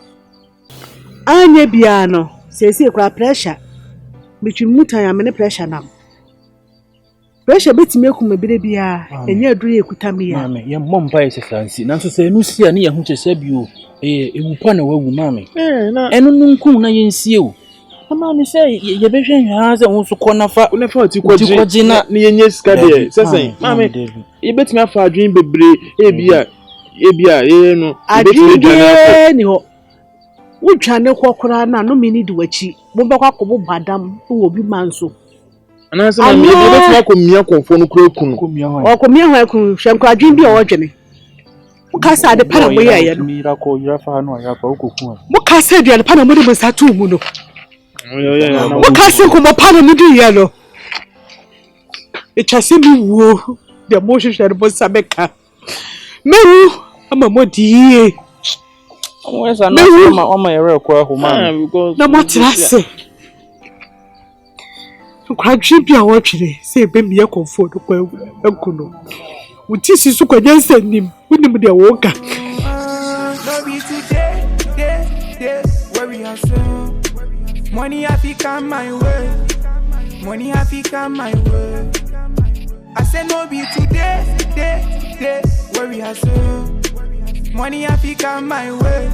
Anya bia no, sese kura pressure. Between mutan ya me ne pressure na. Pressure betimi ekuma bire bia, enye aduru ekuta me ya. Mame, ye mompa yese fancy. Nanso se enu sia ne ye hu kyese bio. Ewupa na wawu mame. Na Enu nunkum na yensie o. Mame se ye behwe nhwa se wo so kɔ nafa. Una fa ti kwaji na yenye sika de. Sesen, mame, ye betimi afa adwen bebre ebia no. Betimi dwane ni ho. Wudwane kwokora na no mini di wachi. Mo bekwa kobo badam wo bi manso. Ana se mame ye betimi akomia konfo no kura kunu. Okomia ho akun hwemkra adwen bi o wodwene. Mukasa ade pana mo ya ye no. Mira ko yira fa no ya fa okoku. Mukasa aduane pana mo de mo satu mu no. Mukasa ko mo pana mo di ye no. Echase mi wo de mo hwehwe de mo sabeka. Mewu ama mo di. Where's my area kwa home? Na mo trase. Kwadwe bi a wotwere se ebe mi ye konfo do kwa akuno. Uti sisu kwa nyansa nim. Unim de wo ka. No be today, where we are so. Money have to come my way. Money have to come my way. I say no be today, where we are so. Money have to come my way.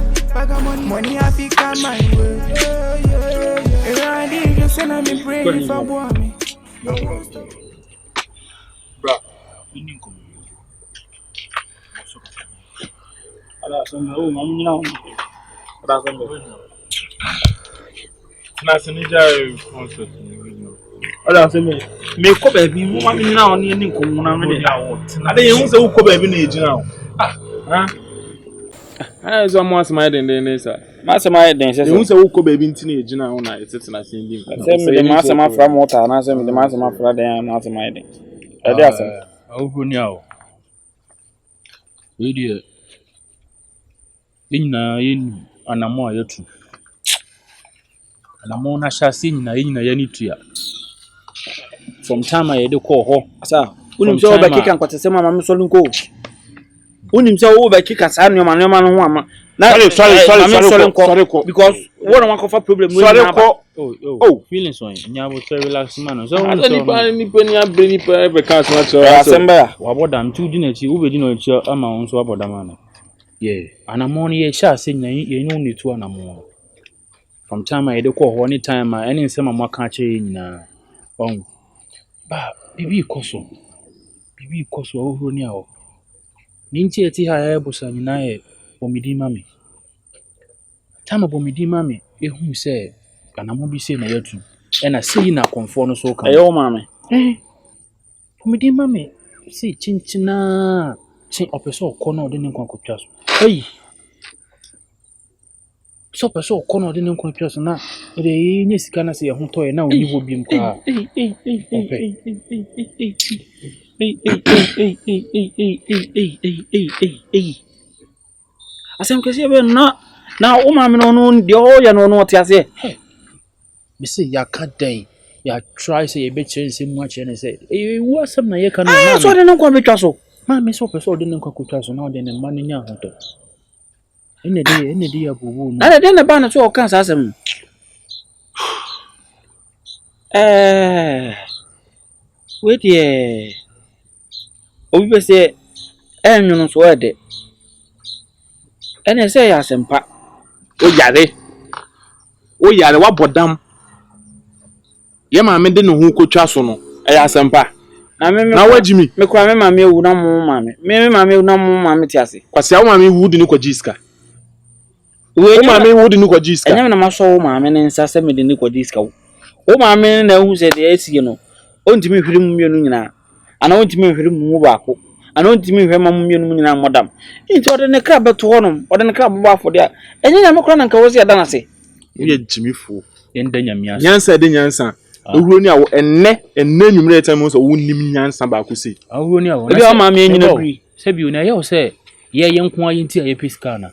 Money have to come my way. If I did you send me pray if I want me. Bro, we need to me ko baby mo ma me na oni ni nkomu na me de ade ye hu se wo ko baby na ejina o So mo asema den sir. Masema den se. Ye hu se wo ko baby nti na ejina ho na etete na sen dim. Se me de masema fra mota na se me de masema fra den na asema den. Ade asem. Awugo ni awo. We die. Nyina yin anamo ayetu. Anamo na shasi nyina yani tua. From time I dey call ho. Asa, unim se obekeka nkwatese mama me solu nko. Unim se wo obekeka sa nneoma no ho ama. Na sorry because what one cover problem we sorry ko. Oh, feelings on. Nya bo say relax man. So I don't ni abri ni be ka so acho. Asemba ya. Wa bodam tu di na chi, wo be di na chi ama won so abodam ana. Yeah, anamo no ye sha se nyan ye nyu ni tu anamo. From time I dey call ho any time any nsem am aka che nyina. On. Ba bibi koso ohuro ni awo. Ni nti eti ha ya busa nyina ye bomidi mami. Tama bomidi mami ehu se anamo bi se na yatu. E na sei na konfo no so kan. Eyo mami. Bomidi mami se chinchina chin opeso ko na ode ni nkwa kwatwa so. Hey. so person kono de ne nkwa twa so na de nye sika na se ye ho toye na oni ho biem kwa asem kesi be na o ma me no de o ya no ti ase me say ya ka den ya try say ye be change mu a che say wo asem na ye ka na so de ne nkwa betwa so ma me so person de ne nkwa kotwa so na de ne ma ne nya ho to ene de ya bobo no de ne ba na so o kan sa asem wait ye obi be say enwunu so e de ene say ya sempa o yare wa bodam ye ma me de ne hu kotwa so no e ya sempa na wajimi me kwa me ma me ewu na mo ma me ma me ewu na mo ma me ti ase kwase a ma me wu di ni kwaji iska o ma me wu di ni kwaji iska enye na ma so wo ma me ne nsa se me di ni kwaji iska wo ma me na hu se de esi no ontimi hwiri mu mienu nyina ana ontimi hwiri mu baako ana ontimi hwiri mu mienu nyina modam nti ode ne kra beto honom ode ne kra bo afode a enye na me kra na nka wo se ada na se ye jimifo enda nyamia nyansa de nyansa ehuro ni awo enne nwumre etam so wo nim nyansa ba ko se ahuro ni awo ebi o ma me nyina bri se bi o na ye o se ye yenko ayi nti aye piska na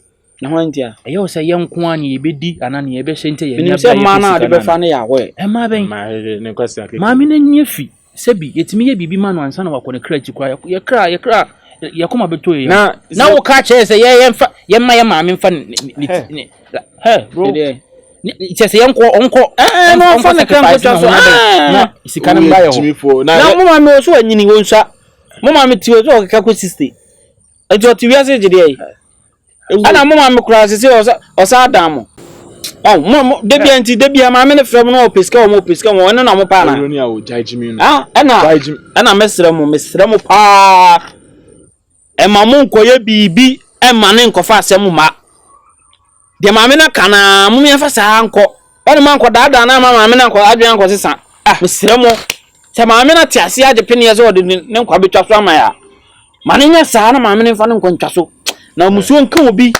ho nti a ye o se yenko ani ye bedi ana ne ye be hye nti ye nya ba ye ma na de be fa na ya wo e ma ben ma ne kwase akeke ma me na nyefi se bi yetimi ye bibi ma no ansa na wakọ ne kra chi kwa ye kra ye koma beto ye na wo ka che se ye mfa ye ma ye ma me mfa ni bro se yenko onko no fa na kan ko so na sika ne mba ye ho na mo ma me so anyini wo nsa mo ma me ti wo so ka ko 60 ejo ti wiase je de ana mo ma me kura se o sa adam mo de bia ma me ne frem no opeska mo no na mo pa na ni awo jajimi no ana mesra mo pa e ma mo nkoye bibi e ma ne nkofa asem ma de ma me na kana mo me fa sa anko ba ma nko daada na ma me na nko adwen nko sesa mesra mo se ma me na ti ase age pene ye so de ne nko betwa so ama ya ma ne nya sa na ma me ne fa ne nko ntwa so na musuo nka obi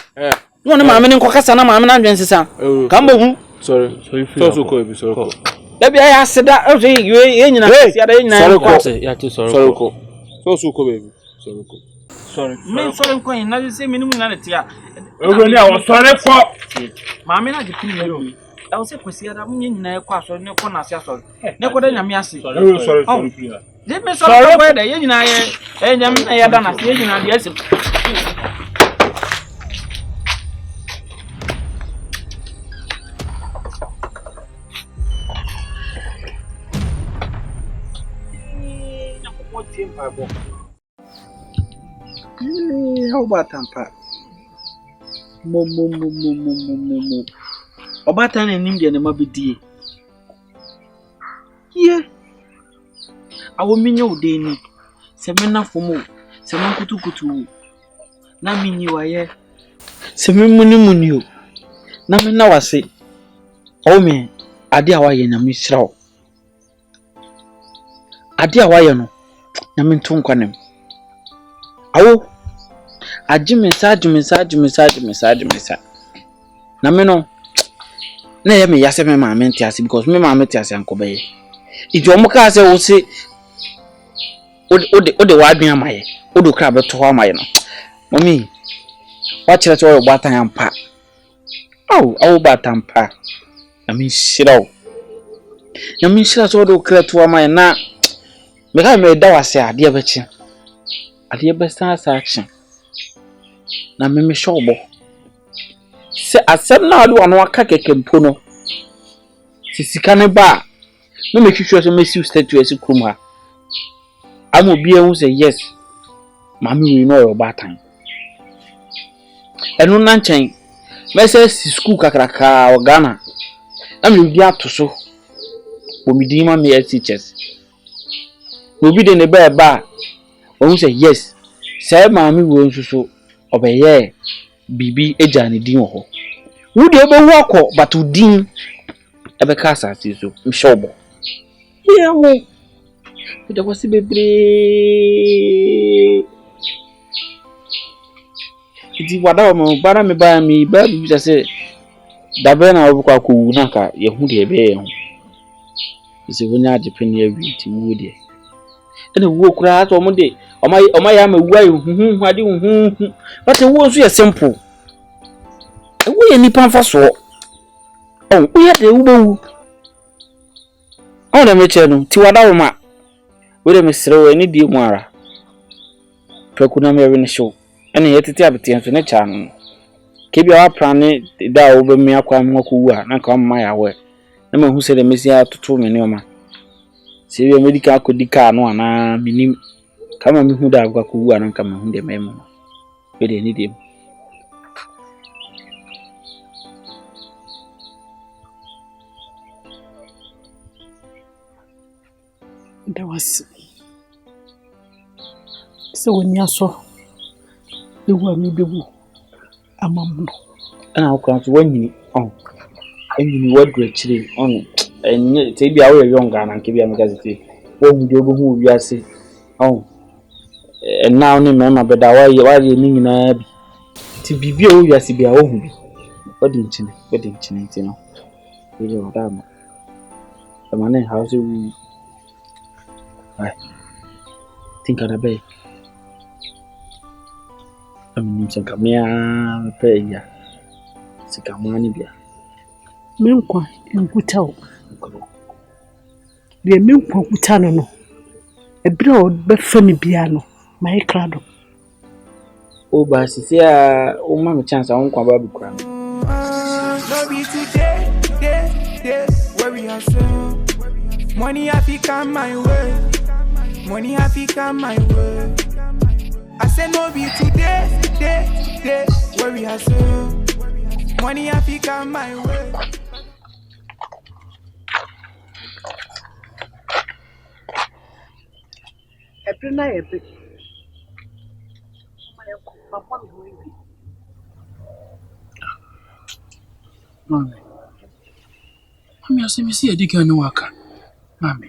no ne ma me ne nko kasa na ma me na adwen sesa kamba hu sorry so ko bi sorry ko da bia ya seda o se ye nyina sia da ye nyina sorry ko so ko baby sorry me sorry ko yin na se me ni mu na tia ogo ni awo sorry ko ma me na je pin yo e o se kwesi ada mu nyina e kwa so ne ko na sia so ne ko da nyame ase sorry je me sorry ko da ye nyina ye e nyame na ya da na se ye nyina de ase how about tampa mo obata na nim de na mabedie ye awo minye ode ni se mena fomo se man kutukutu na minyi waye se muni o na mena wase o me ade a waye na misrawo ade a waye no na minto nkwanem awo ajimisa na me no na ye me yase me ma me ntiase because me ma me ntiase ankobe ije omo ka se wo se ode wa adwen amaye ode kra beto amaye no mami wa kire to yo gbatan ampa awu batan pa na me shira so ode kra to amaye na me ka me da wase ade abachi ade besa sa action na me shobo se asem na adu anu aka kekempo no sisika ne ba no me twitwe so mesiu statue esi krum ha am obi ehun say yes mami we know your batan enu na nchen mese si school kakraka o Ghana am obi atoso omidi ma me teachers obi de ne ba ohun say yes say mami we nsuso obeye bibi eja ne din ho wo de obewu akọ but udin ebe ka asase so mshobo ye wo de kwasi bebre idi wada mo bara me ba mi ba bi se dabe na obukwa ku naka ye hu de be ye hu ise wonya de peni awi ti wu de ene wo kura to mo de oma ya ma wu ayi hu ade hu but wo so ye simple wo ye nipa fa so wo ye de wo wu na me che no ti wada wo ma wo de me sere wo ni die mu ara preku na me we ne show ene ye tete abete so ne cha no kebi awa prane da wo be me akwa me ko wu a na ka mma ya we na ma hu se de mesi atoto me ne oma se bi medical akodika no ana minim kama me hu da akwa ko wu a na ka me hu de me mo we de ni de that was so when you saw the one me bebu amamuno ana akwa so wanyini anyini wadre chire on enye te bia wo yonga na nke bia me gazete wo hu de obo hu wiase na oni mema beda wa ye ni nyina bi ti bibia wo wiase bia wo hu bi wadi nchini ti no ile wadama amane house we ai think ana be amini msangamia pe ya sikamani bia menkwa nkuta o de menkwa kuta no ebire o be fami bia no mai krado o ba sisi a o ma me chance a nkwa ba bi kra no be today where we are so money have come my way money have come my way I say no be today where we are so money have come my way ebire na ebe papa mi hoye Mami asemi si ediga no waka mami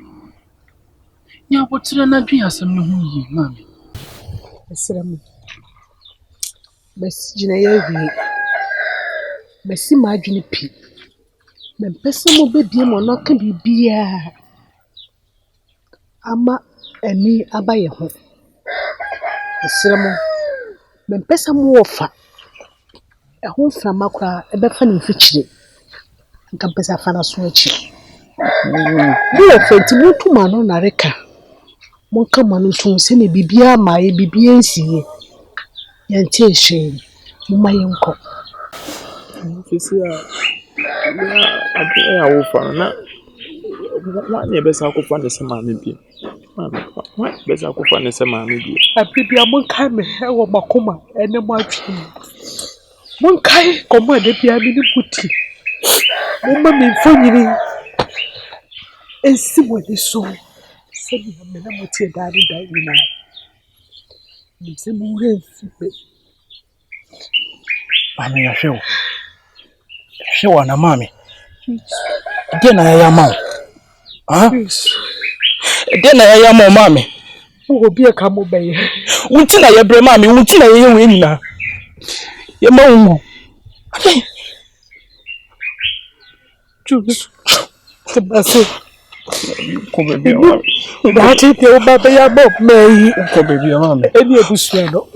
nya potre na dwi asem no hu yi mami esrem bes jina ya wi besi ma adwene pi me pese mo bedie mo no ka bibia ama ani abaye ho esrem me pese mo ofa ehun frama kra ebe fa ni fichire nka pese fa na so achi wo fenti mutu ma no na reka mo ka ma no so se ne bibia ma ye bibia nsiye yente ehwe mo ma yenko sisi a wo fa na wa ne be sa ko fa ne se ma me bi mama wa be sa ko fa ne se ma me bi abibia mo ka me e wo makoma ene mo atwe mo kai komo de bia mi ni puti mo ma me fonyiri esi mo de so se bi me na mo tie daari da ina ni se mo re fipe mami ya shewa na mami de na ya ma de na ya ma mami wo bi e ka mo be ye wunti na ya bre mami wunti na ye we nyina ye ma wu Jules te baso ko be bi mama da ti te o ba be ya mo meyi ko be bi mama eni ebusu no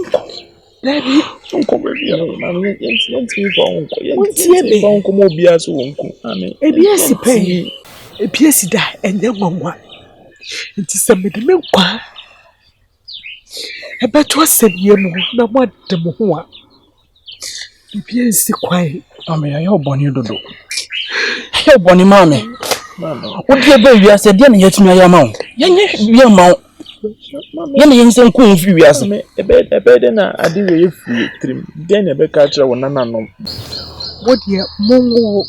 Daddy, ko be bi mama yenti fa onko yenti fa onko mo bi aso onko amen ebiesi pe ebiesi da enye nwanwa nti se me de me kwa ebeto asebie mu na mo de mo ho a ebiesi kwai mami ya yo boni dodo yo boni mami odi ebe wi ase de na yetumi ya ma wo yenye wi ma wo yana yin san ku fi wi ase ebe de na ade we free trim de na ebe ka kire wo nananom wo de mongo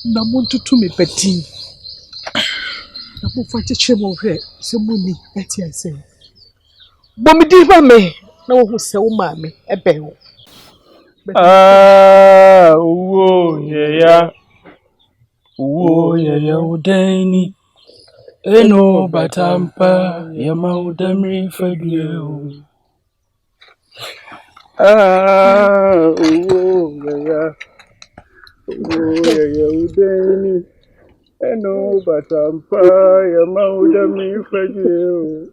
na montutu me pati na mo fa cheche mo hwe se mo ni eti ase bo mi di ba me na wo hu se wo ma me ebe wo uwo ya udeni eno batampa ya maudamri fadleo uwo ya ya udeni. Eno batampa ya mauda mifajeo.